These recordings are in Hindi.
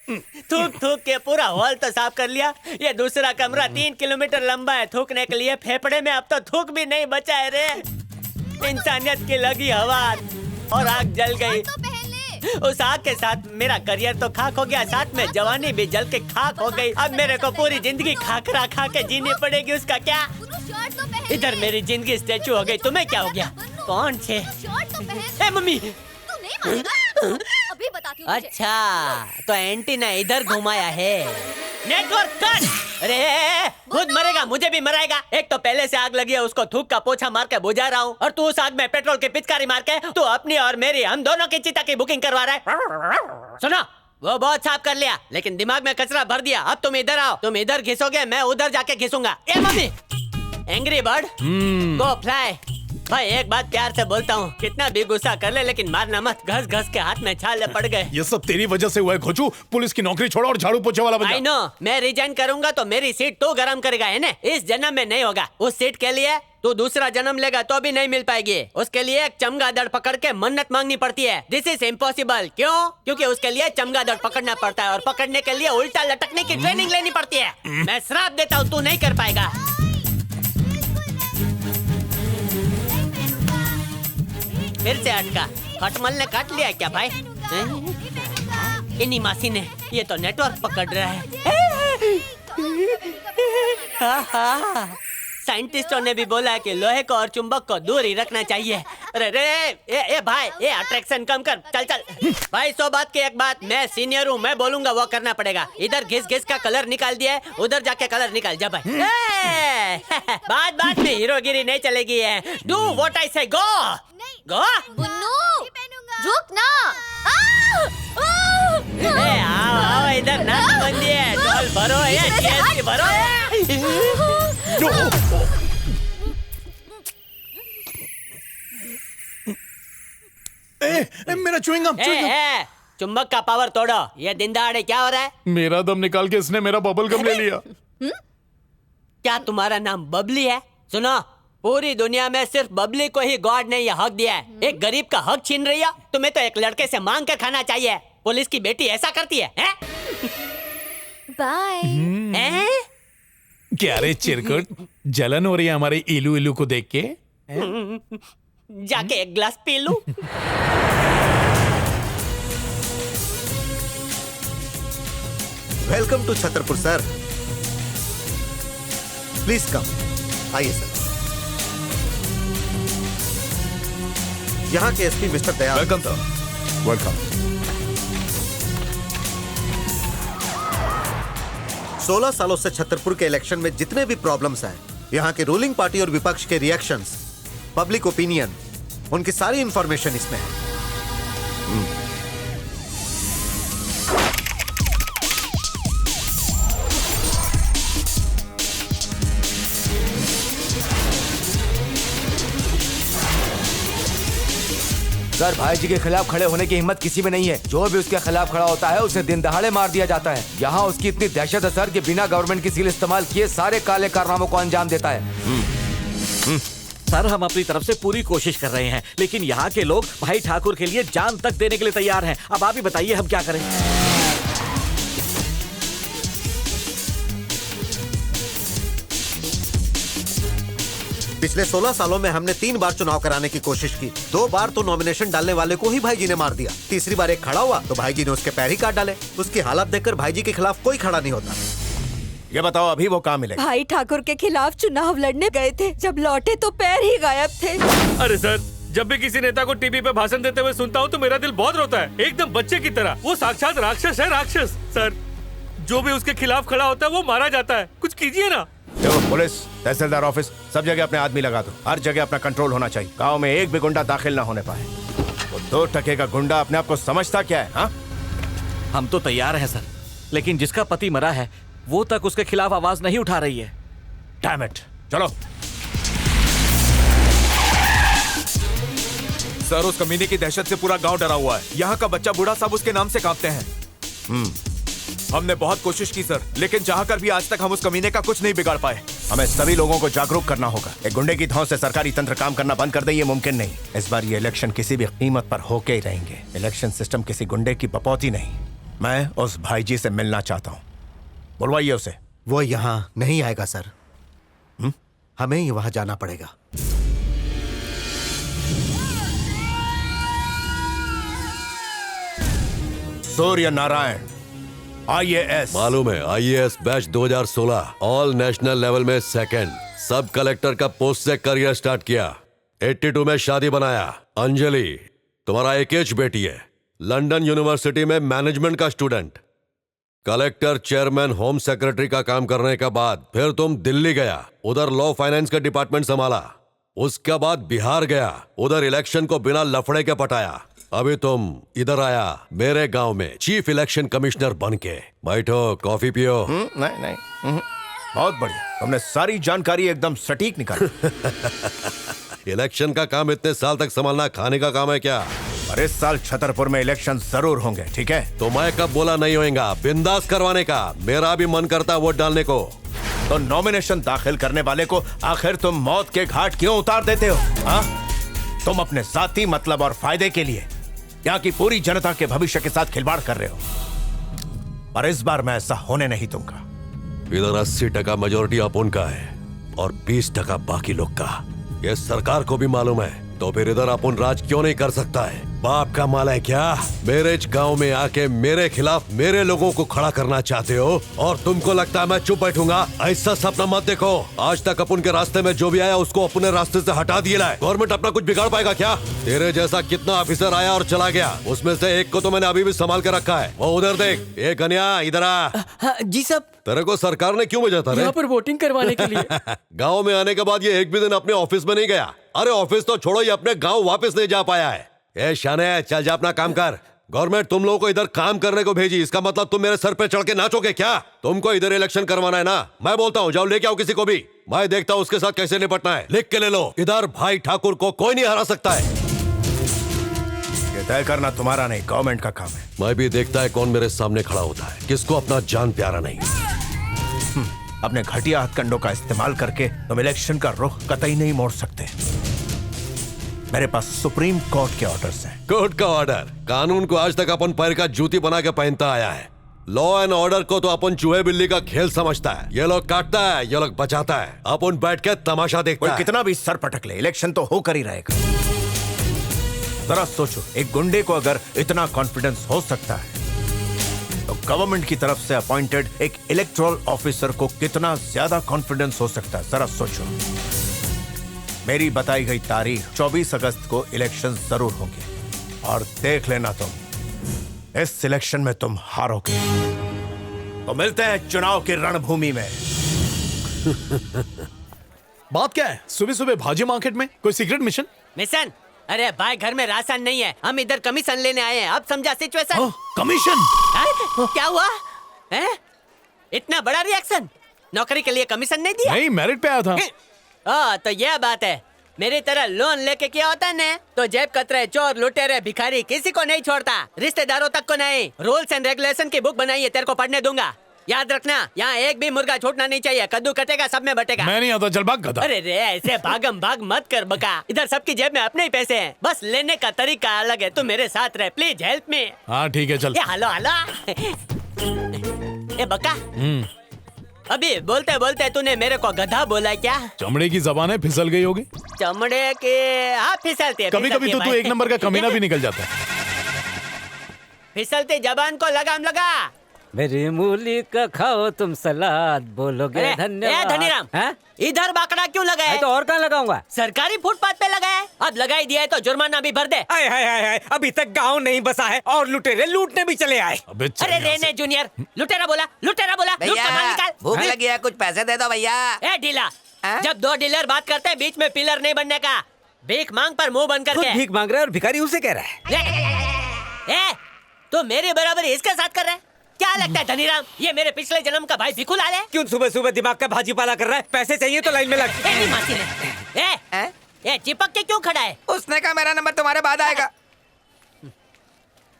थूक थूक के पूरा हॉल तो साफ कर लिया। ये दूसरा कमरा 3 किलोमीटर लंबा है। थूकने के लिए फेफड़े में अब तो थूक भी नहीं बचा है रे। इंसानियत की लगी हवा और आग जल गई। उस आग के साथ मेरा करियर तो खाक हो गया, साथ में जवानी भी जल के खाक हो गई। अब मेरे को पूरी जिंदगी खाकरा खा के जीनी पड़ेगी। उसका क्या? इधर मेरी जिंदगी स्टैचू हो गई। तुम्हें क्या हो गया? कौन छे? ए मम्मी, अभी बताती हूँ। अच्छा तो एंटी ने इधर घुमाया है। Network cut. अरे खुद मरेगा, मुझे भी मराएगा। एक तो पहले से आग लगी है, उसको थूक का पोछा मार के बुझा रहा हूँ, और तू उस आग में पेट्रोल की पिचकारी मार के तू अपनी और मेरी, हम दोनों की चिता की बुकिंग करवा रहा है। सुनो, वो बहुत साफ कर लिया, लेकिन दिमाग में कचरा भर दिया। अब तुम इधर आओ। तुम इधर घिसोगे, मैं उधर जाके घिसूंगा। ए मम्मी, एंग्री बर्ड गो फ्लाई। भाई एक बात प्यार से बोलता हूँ, कितना भी गुस्सा कर ले लेकिन मारना मत। घस घस के हाथ में छाले पड़ गए। ये सब तेरी वजह से हुआ है घोचू। पुलिस की नौकरी छोड़ो और झाड़ू पोछे वाला बन जा। I know, मैं रिजाइन करूंगा तो मेरी सीट तो गरम करेगा, है ना? इस जन्म में नहीं होगा। उस सीट के लिए तू दूसरा जन्म लेगा तो भी नहीं मिल पाएगी। उसके लिए एक चमगादड़ पकड़ के मन्नत मांगनी पड़ती है। This is impossible. क्यों? क्योंकि उसके लिए चमगादड़ पकड़ना पड़ता है, और पकड़ने के लिए उल्टा लटकने की ट्रेनिंग लेनी पड़ती है। मैं श्राप देता हूँ, तू नहीं कर पाएगा। फिर से अटका। खटमल ने काट लिया क्या भाई? इन्हीं मासी ने। ये तो नेटवर्क पकड़ रहा है। साइंटिस्टों ने भी बोला है कि लोहे को और चुंबक को दूर ही रखना चाहिए। अरे रे, ए भाई, ये अट्रैक्शन कम कर। चल चल भाई, 100 बात की एक बात, मैं सीनियर हूँ, मैं बोलूंगा वो करना पड़ेगा। इधर घिस घिस का कलर निकाल दिया है, उधर जाके कलर निकाल जा भाई। बात बात में हीरोगिरी नहीं चलेगी है। डू व्हाट आई से, गो गो। बुन्नू, रुक ना। आओ आओ, इधर नाच बंदी है। ढोल भरो, ये टीएसपी भरो। मेरा च्युइंगम। चुंबक का पावर तोड़ो। ये दिन दहाड़े क्या हो रहा है? मेरा दम निकाल के इसने मेरा बबल गम ले लिया। क्या तुम्हारा नाम बबली है? सुनो, पूरी दुनिया में सिर्फ बबली को ही गॉड ने ये हक दिया है। एक गरीब का हक छीन रही है। तुम्हें तो एक लड़के से मांग कर खाना चाहिए। पुलिस की बेटी ऐसा करती है? बाय। क्या रे चिरकुट, जलन हो रही है हमारे इलू इलू को देख के? जाके एक ग्लास पी लूं। Welcome to Chhatarpur sir, please come. आइए सर। यहाँ के SP mister Dayal. Welcome sir. Welcome. 16 सालों से छतरपुर के इलेक्शन में जितने भी प्रॉब्लम्स हैं, यहाँ के रूलिंग पार्टी और विपक्ष के रिएक्शंस, पब्लिक ओपिनियन, उनकी सारी इंफॉर्मेशन इसमें है। सर, भाई जी के खिलाफ खड़े होने की हिम्मत किसी में नहीं है। जो भी उसके खिलाफ खड़ा होता है उसे दिन दहाड़े मार दिया जाता है। यहाँ उसकी इतनी दहशत है सर कि बिना गवर्नमेंट की सील इस्तेमाल किए सारे काले कारनामों को अंजाम देता है। सर, हम अपनी तरफ से पूरी कोशिश कर रहे हैं, लेकिन यहाँ के लोग भाई ठाकुर के लिए जान तक देने के लिए तैयार हैं। अब आप ही बताइए हम क्या करें? पिछले 16 सालों में हमने 3 बार चुनाव कराने की कोशिश की। 2 बार तो नॉमिनेशन डालने वाले को ही भाई जी ने मार दिया। तीसरी बार एक खड़ा हुआ तो भाई जी ने उसके पैर ही काट डाले। उसकी हालत देखकर भाई जी के खिलाफ कोई खड़ा नहीं होता। ये बताओ, अभी वो कहाँ मिले? भाई ठाकुर के खिलाफ चुनाव लड़ने गए थे, जब लौटे तो पैर ही गायब थे। अरे सर, जब भी किसी नेता को टीवी पे भाषण देते हुए सुनता हूँ तो मेरा दिल बहुत रोता है, एकदम बच्चे की तरह। वो साक्षात राक्षस है, राक्षस। सर, जो भी उसके खिलाफ खड़ा होता है वो मारा जाता है। कुछ कीजिए ना। देखो, पुलिस, तहसीलदार ऑफिस, सब जगह अपने आदमी लगा दो। हर जगह अपना कंट्रोल होना चाहिए। गांव में एक भी गुंडा दाखिल ना होने पाए। वो 2 टके का गुंडा अपने आप को समझता क्या है? हाँ, हम तो तैयार हैं सर, लेकिन जिसका पति मरा है वो तक उसके खिलाफ आवाज नहीं उठा रही है। Damn it. चलो सर, उस कमीने की दहशत से पूरा गांव डरा हुआ है। यहाँ का बच्चा बूढ़ा सब उसके नाम से कांपते हैं। हमने बहुत कोशिश की सर, लेकिन चाहकर भी आज तक हम उस कमीने का कुछ नहीं बिगाड़ पाए। हमें सभी लोगों को जागरूक करना होगा। एक गुंडे की धौंस से सरकारी तंत्र काम करना बंद कर दे, ये मुमकिन नहीं। इस बार ये इलेक्शन किसी भी कीमत पर होके ही रहेंगे। इलेक्शन सिस्टम किसी गुंडे की बपौती नहीं, मैं उस भाई जी से मिलना चाहता हूँ। बुलवाइए उसे। वो यहाँ नहीं आएगा सर। हमें ही वहां जाना पड़ेगा। सूर्य नारायण, IAS। मालूम है, IAS batch 2016 all national level में सेकंड, सब कलेक्टर का पोस्ट से करियर स्टार्ट किया। 82 में शादी बनाया। अंजलि तुम्हारा एक एज बेटी है, लंदन यूनिवर्सिटी में मैनेजमेंट का student. Collector, chairman, home secretary का काम करने के बाद फिर तुम दिल्ली गया, उधर लॉ फाइनेंस का डिपार्टमेंट संभाला। उसके बाद बिहार गया, उधर इलेक्शन को बिना लफड़े के पटाया। अभी तुम इधर आया मेरे गांव में चीफ इलेक्शन कमिश्नर बन के। बैठो, कॉफी पियो। नहीं, बहुत बढ़िया, तुमने सारी जानकारी एकदम सटीक निकाली। इलेक्शन का काम इतने साल तक संभालना खाने का काम है क्या? और इस साल छतरपुर में इलेक्शन जरूर होंगे, ठीक है? तो मैं कब बोला नहीं होएगा? बिंदास करवाने का मेरा भी मन करता है वोट डालने को। तो नॉमिनेशन दाखिल करने वाले को आखिर तुम मौत के घाट क्यों उतार देते हो? हाँ? तुम अपने जाती मतलब और फायदे के लिए यहाँ की पूरी जनता के भविष्य के साथ खिलवाड़ कर रहे हो, और इस बार मैं ऐसा होने नहीं दूंगा। इधर 80% मेजोरिटी अपन का है और 20% बाकी लोग का। ये सरकार को भी मालूम है, तो फिर इधर अपन राज क्यों नहीं कर सकता है? बाप का माल है क्या? मेरे गांव में आके मेरे खिलाफ मेरे लोगों को खड़ा करना चाहते हो और तुमको लगता है मैं चुप बैठूंगा? ऐसा सपना मत देखो। आज तक अपन के रास्ते में जो भी आया उसको अपने रास्ते से हटा दिया है। गवर्नमेंट अपना कुछ बिगाड़ पाएगा क्या? तेरे जैसा कितना ऑफिसर आया और चला गया, उसमें से एक को तो मैंने अभी भी संभाल के रखा है। वो उधर देख, ये कन्या इधर आ। जी साहब। तेरे को सरकार ने क्यों भेजा था रे? यहाँ पर वोटिंग करवाने के लिए। गांव में आने के बाद ये एक भी दिन अपने ऑफिस में नहीं गया। अरे ऑफिस तो छोड़ो, ये अपने गांव वापस नहीं जा पाया है। ए शाने, चल जा अपना काम कर। गवर्नमेंट तुम लोगों को इधर काम करने को भेजी, इसका मतलब तुम मेरे सर पे चढ़ के नाचोगे क्या? तुमको इधर इलेक्शन करवाना है ना? मैं बोलता हूँ जाओ लेके आओ किसी को भी, मैं देखता हूँ उसके साथ कैसे निपटना है। लिख के ले लो, इधर भाई ठाकुर को कोई नहीं हरा सकता है। ये तय करना तुम्हारा नहीं, गवर्नमेंट का काम है। मैं भी देखता है कौन मेरे सामने खड़ा होता है, किसको अपना जान प्यारा नहीं। अपने घटिया हथकंडों का इस्तेमाल करके तुम इलेक्शन का रुख कतई नहीं मोड़ सकते। मेरे पास सुप्रीम कोर्ट के ऑर्डर्स हैं। कोर्ट का ऑर्डर? कानून को आज तक अपन पैर का जूती बना के पहनता आया है। लॉ एंड ऑर्डर को तो अपन चूहे बिल्ली का खेल समझता है। ये लोग काटता है, ये लोग बचाता है, अपन बैठ के तमाशा देखता है। कितना भी सर पटक ले, इलेक्शन तो होकर ही रहेगा। जरा सोचो, एक गुंडे को अगर इतना कॉन्फिडेंस हो सकता है तो गवर्नमेंट की तरफ से अपॉइंटेड एक इलेक्टोरल ऑफिसर को कितना ज्यादा कॉन्फिडेंस हो सकता है। जरा सोचो। मेरी बताई गई तारीख 24 अगस्त को इलेक्शन जरूर होंगे, और देख लेना तुम, इस सिलेक्शन में तुम हारोगे। तो मिलते हैं चुनाव की रणभूमि में। बात क्या है? सुबह सुबह भाजी मार्केट में कोई सीक्रेट मिशन? मिशन? अरे भाई, घर में राशन नहीं है, हम इधर कमीशन लेने आए हैं। अब समझा सिचुएशन? कमीशन? क्या हुआ है? इतना बड़ा रिएक्शन? नौकरी के लिए कमीशन नहीं दिया? नहीं, मेरिट पे आया था। तो यह बात है। मेरी तरह लोन लेके क्या होता है ने? तो जेब कतरे, चोर, लुटेरे, भिखारी किसी को नहीं छोड़ता, रिश्तेदारों तक को नहीं। रूल्स एंड रेगुलेशन की बुक बनाई है, तेरे को पढ़ने दूंगा। याद रखना, यहाँ एक भी मुर्गा छूटना नहीं चाहिए। कद्दू कटेगा, सब में बटेगा। मैं नहीं आता, चल भाग गधा। अरे रे, ऐसे भागम भाग मत कर बका। इधर सबकी जेब में अपने ही पैसे हैं, बस लेने का तरीका अलग है। तू मेरे साथ रहे, प्लीज हेल्प मी। हाँ ठीक है, चल। Hello hello. ए बका, अभी बोलते बोलते तूने मेरे को गधा बोला क्या? चमड़े की जबान है, फिसल गई होगी। चमड़े के? हाँ फिसलती है। कभी कभी तो तू एक नंबर का कमीना भी निकल जाता है। फिसलती जबान को लगाम लगा। मेरी मूली का खाओ तुम सलाद, बोलोगे धन्यवाद। धनीराम, इधर बाकड़ा क्यों लगाया? तो और कहाँ लगाऊंगा? सरकारी फुटपाथ पे लगाया। अब लगाई दिया है तो जुर्माना भी भर दे। अभी तक गांव नहीं बसा है और लुटेरे लूटने भी चले आए। अरे रेने जूनियर, लुटेरा बोला, लुटेरा बोला। भूख लगी है, कुछ पैसे दे दो भैया। ए ढीला, जब दो डीलर बात करते हैं बीच में पिलर नहीं बनने का। भीख मांग पर मुंह बंद करके। भीख मांग रहा है और भिखारी उसे कह रहा है। तो मेरी बराबरी इसके साथ कर रहा है? क्या लगता है धनीराम, ये मेरे पिछले जन्म का भाई भिखू लाल है? क्यों सुबह सुबह दिमाग का भाजी पाला कर रहा है? पैसे चाहिए तो लाइन में लग। चिपक के क्यों खड़ा है? उसने कहा मेरा नंबर तुम्हारे बाद आएगा।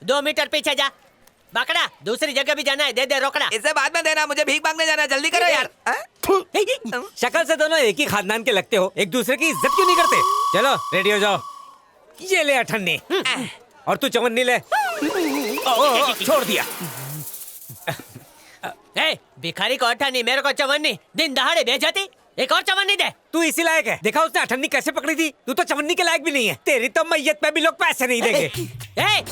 2 मीटर पीछे जा। बाकड़ा, दूसरी जगह भी जाना है, दे दे रोकड़ा। इसे बाद में देना, मुझे भीख मांगने जाना है, जल्दी करो यार। शक्ल से दोनों एक ही खानदान के लगते हो, एक दूसरे की इज्जत क्यों नहीं करते? चलो रेडी हो जाओ। ये ले अठन्नी, और तू चवन्नी ले। छोड़ दिया। ए, भिखारी को अठन्नी, मेरे को चवन्नी, दिन दहाड़े बेइज्जती। एक और चवन्नी दे। तू इसी लायक है। देखा उसने अठन्नी कैसे पकड़ी थी। तू तो चवन्नी के लायक भी नहीं है। तेरी तो मैयत पे भी लोग पैसे नहीं देंगे। ए,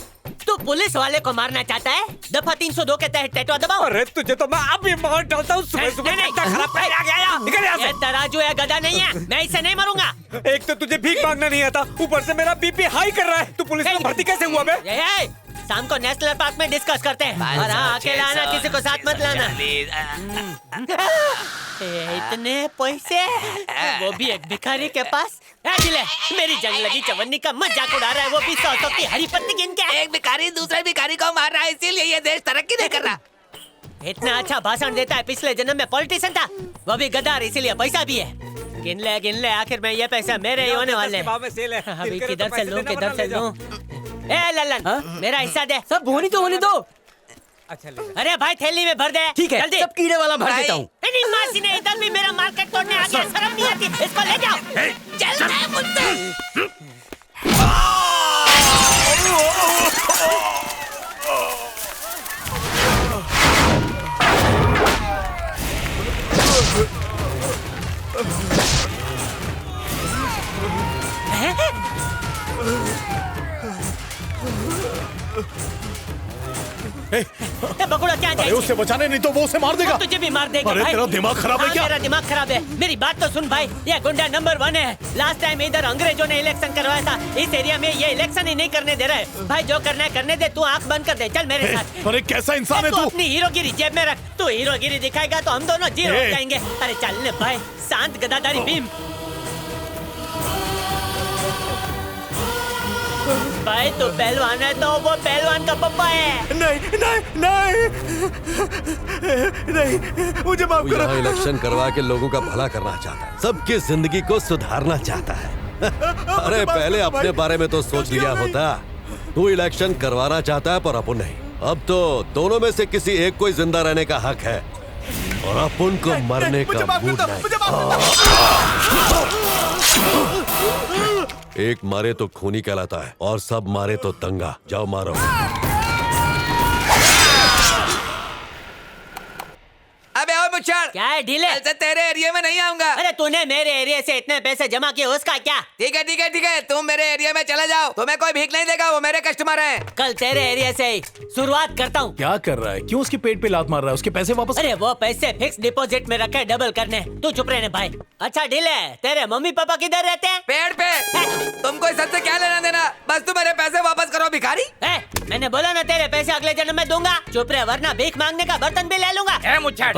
तू पुलिस वाले को मारना चाहता है? दफा 302 के तहत टैटू दबाओ। अरे तुझे तो मैं अभी मार डालता हूँ। सुबह-सुबह इतना खराब पैर आ गया। निकल यहाँ से। ये तराजू है, गधा नहीं है। मैं इससे नहीं मरूंगा। एक तो तुझे भीख मांगना नहीं आता, ऊपर से मेरा बीपी हाई कर रहा है। तू पुलिस में भर्ती कैसे हुआ बे? शाम को नेशनल पार्क में डिस्कस करते हैं। और हाँ, अकेला आना, किसी को साथ मत लाना। इतने पैसे, वो भी एक भिखारी के पास। दिले, मेरी जंग लगी चवन्नी का मजाक उड़ा रहा है, वो भी 100 की हरी पत्ती गिन के। एक भिखारी दूसरे भिखारी को मार रहा है, इसीलिए ये देश तरक्की नहीं कर रहा। इतना अच्छा भाषण देता है, पिछले जन्म में पॉलिटिशियन था, वो भी गद्दार, इसीलिए पैसा भी है। गिन ले, आखिर में ये पैसा मेरे ही होने वाले। अभी किधर से लूं, किधर से लूं? ए लल्लन, मेरा हिस्सा दे। सब होनी तो होने दो। अच्छा अरे भाई, थैली में भर दे। ठीक है, जल्दी। सब कीड़े वाला भर देता हूँ। मासी ने इधर भी मेरा मार्केट तोड़ने आ गया, शर्म नहीं आती? इसको ले जाओ। चल रहा है मुझसे। बकुड़ा क्या अरे उससे बचाने, नहीं तो वो उसे मार देगा। तुझे भी मार देगा। अरे भाई, तेरा दिमाग खराब है क्या? मेरा दिमाग खराब है। मेरी बात तो सुन भाई, ये गुंडा नंबर 1 है। लास्ट टाइम इधर अंग्रेजों ने इलेक्शन करवाया था, इस एरिया में ये इलेक्शन ही नहीं करने दे रहे। भाई जो करना है करने दे, तू आंख बंद कर दे, चल मेरे साथ। अरे कैसा इंसान है तू? अपनी हीरोगिरी जेब में रख। तू हीरोगिरी दिखाएगा तो हम दोनों जीरो हो जाएंगे। अरे चल ले भाई, शांत गदाधारी भीम। भाई तू पहलवान है तो वो पहलवान का पप्पा है। नहीं, मुझे माफ करो। यहाँ इलेक्शन करवा के लोगों का भला करना चाहता है, सबकी जिंदगी को सुधारना चाहता है। अरे पहले अपने बारे में तो सोच लिया होता। तू इलेक्शन करवाना चाहता है पर अपन नहीं। अब तो दोनों में से किसी एक को जिंदा रहने का हक है और अपन को मरने का मूड नहीं। एक मारे तो खूनी कहलाता है और सब मारे तो दंगा। जाओ मारो। अबे और मुच्छर, क्या है ढीले? कल से तेरे एरिया में नहीं आऊंगा। अरे तूने मेरे एरिया से इतने पैसे जमा किए, उसका क्या? ठीक है, तुम मेरे एरिया में चले जाओ। तुम्हें कोई भीख नहीं देगा, वो मेरे कस्टमर हैं। कल तेरे एरिया से ही शुरुआत करता हूँ। क्या कर रहा है? क्यों उसके पेट पे लात मार रहा है? उसके पैसे वापस। अरे वो पैसे फिक्स डिपॉजिट में रखे, डबल करने। तू चुप रहने भाई। अच्छा ढीले, तेरे मम्मी पापा किधर रहते हैं? पेड़ पे। तुमको इस सबसे क्या लेना देना? बस तुम मेरे पैसे वापस करो भिखारी। मैंने बोला ना तेरे पैसे अगले जन्म में दूंगा। चुप रहे, वरना भीख मांगने का बर्तन भी ले लूंगा। मुच्छर,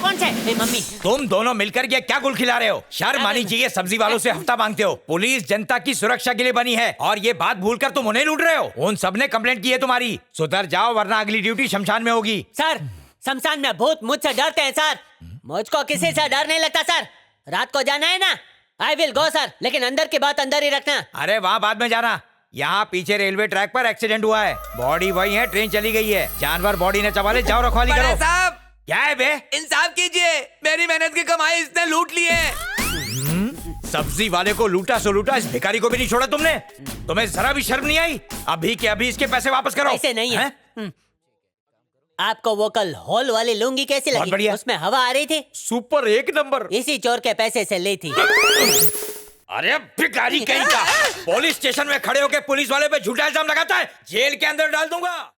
कौन से? मम्मी, तुम दोनों मिलकर ये क्या गुल खिला रहे हो? शर्म आनी चाहिए, सब्जी वालों से हफ्ता मांगते हो। पुलिस जनता की सुरक्षा के लिए बनी है और ये बात भूलकर तुम उन्हें लूट रहे हो। उन सब ने कंप्लेंट की है तुम्हारी। सुधर जाओ वरना अगली ड्यूटी शमशान में होगी। सर, शमशान में भूत मुझसे डरते हैं सर। मुझको किसी से डर नहीं लगता सर। रात को जाना है ना, आई विल गो सर, लेकिन अंदर की बात अंदर ही रखना। अरे वहाँ बाद में जाना। यहाँ पीछे रेलवे ट्रैक पर एक्सीडेंट हुआ है। बॉडी वही है, ट्रेन चली गई है। जानवर बॉडी ने चबा ले, जाओ रखवाली करो। साहब, क्या है बे? इंसाफ कीजिए, मेरी मेहनत की कमाई इसने लूट ली है। सब्जी वाले को लूटा सो लूटा, इस भिखारी को भी नहीं छोड़ा तुमने। तुम्हें जरा भी शर्म नहीं आई? अभी के अभी इसके पैसे वापस करो। ऐसे नहीं है। आपको वो कल हॉल वाली लुंगी कैसी लगी? बढ़िया। उसमें हवा आ रही थी। सुपर, एक नंबर। इसी चोर के पैसे से ली थी। अरे भिखारी कहीं का, पुलिस स्टेशन में खड़े होकर पुलिस वाले पे झूठा इल्जाम लगाता है। जेल के अंदर डाल दूंगा।